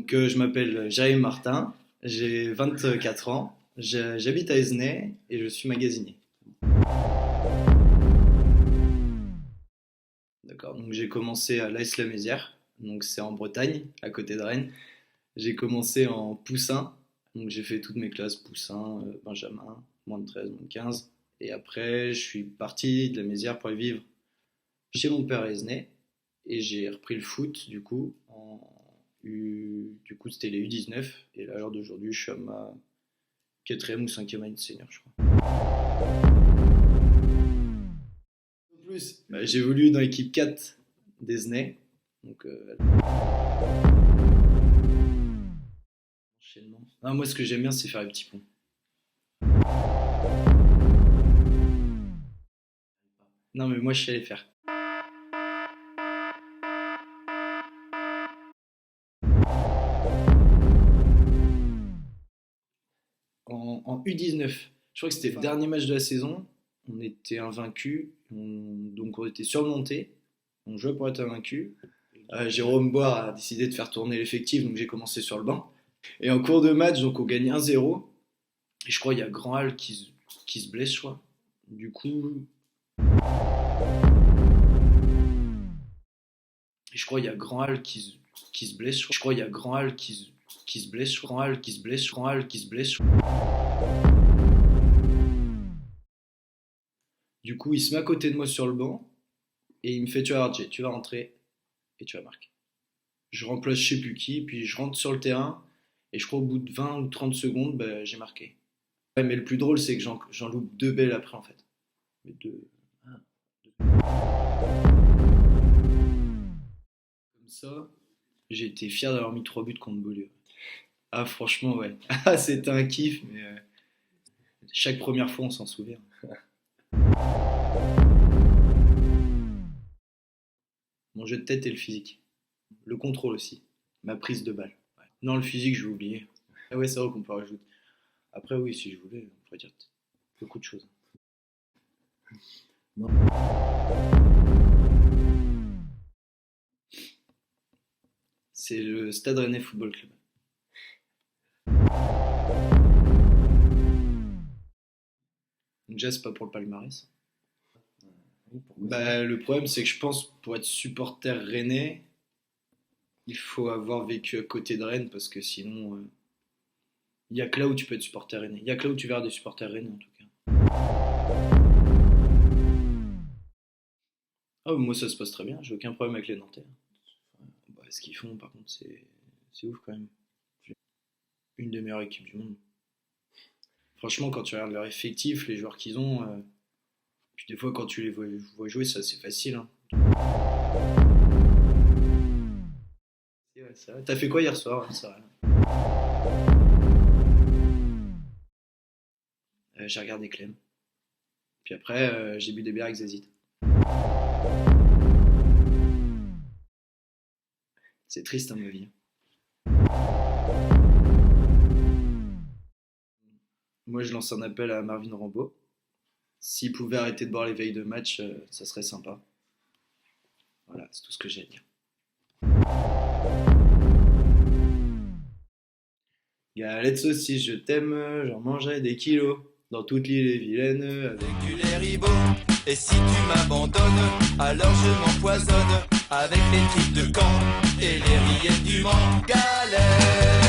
Je m'appelle Jérémy Martin, j'ai 24 ans, j'habite à Aizenay et je suis magasinier. D'accord, donc j'ai commencé à l'Aix-la-Mézières, donc c'est en Bretagne, à côté de Rennes. J'ai commencé en poussin, donc j'ai fait toutes mes classes poussin, benjamin, moins de 13, moins de 15. Et après, je suis parti de la Mézières pour aller vivre chez mon père à Aizenay et j'ai repris le foot du coup du coup c'était les U19 et là à l'heure d'aujourd'hui je suis à ma quatrième ou cinquième année de senior je crois. En plus, j'ai évolué dans l'équipe 4 d'Aizenay. Donc enchaînement. Ah, moi ce que j'aime bien c'est faire les petits ponts. Non mais moi je sais les faire. En U19. Je crois que c'était le dernier match de la saison. On était invaincus, donc on était surmontés. On jouait pour être invaincus. Jérôme Boire a décidé de faire tourner l'effectif, donc j'ai commencé sur le banc. Et en cours de match, donc on gagne 1-0. Et je crois qu'il y a Grand Hall qui se blesse, je crois. Du coup. Et je crois qu'il y a Grand Hall qui se blesse. Je crois qu'il y a Grand Hall qui se blesse. Grand Hall qui se blesse. Grand Hall qui se blesse. Du coup, il se met à côté de moi sur le banc et il me fait tu vas voir, Jay, tu vas rentrer et tu vas marquer. Je remplace je sais plus qui, puis je rentre sur le terrain et je crois au bout de 20 ou 30 secondes, j'ai marqué. Ouais, mais le plus drôle, c'est que j'en loupe deux belles après en fait. Mais deux. Comme ça, j'ai été fier d'avoir mis 3 buts contre Beaulieu. Ah, franchement, ouais. Ah, c'était un kiff, mais chaque première fois, on s'en souvient. Mon jeu de tête et le physique. Le contrôle aussi. Ma prise de balle. Ouais. Non, le physique, je vais oublier. Ah ouais, c'est vrai qu'on peut rajouter. Après, oui, si je voulais, on pourrait dire beaucoup de choses. Non. C'est le Stade Rennais Football Club. Déjà, c'est pas pour le palmarès. Le problème, c'est que je pense pour être supporter rennais, il faut avoir vécu à côté de Rennes parce que sinon, il n'y a que là où tu peux être supporter rennais. Il n'y a que là où tu verras des supporters rennais en tout cas. Ah, moi ça se passe très bien, j'ai aucun problème avec les Nantais. Ce qu'ils font, par contre, c'est ouf quand même. Une des meilleures équipes du monde. Franchement, quand tu regardes leur effectif, les joueurs qu'ils ont, puis des fois quand tu les vois jouer, c'est assez facile. Hein. Ouais, ça va. T'as fait quoi hier soir ça J'ai regardé Clem. Puis après, j'ai bu des bières avec Zazit. C'est triste, hein, ma vie. Moi, je lance un appel à Marvin Rambaud. S'il pouvait arrêter de boire les veilles de match, ça serait sympa. Voilà, c'est tout ce que j'ai à dire. Galette saucisse, je t'aime, j'en mangerai des kilos. Dans toute l'île et Vilaine, avec du lait ribot. Et si tu m'abandonnes, alors je m'empoisonne avec les tripes de Caen et les rillettes du Mans. Galère.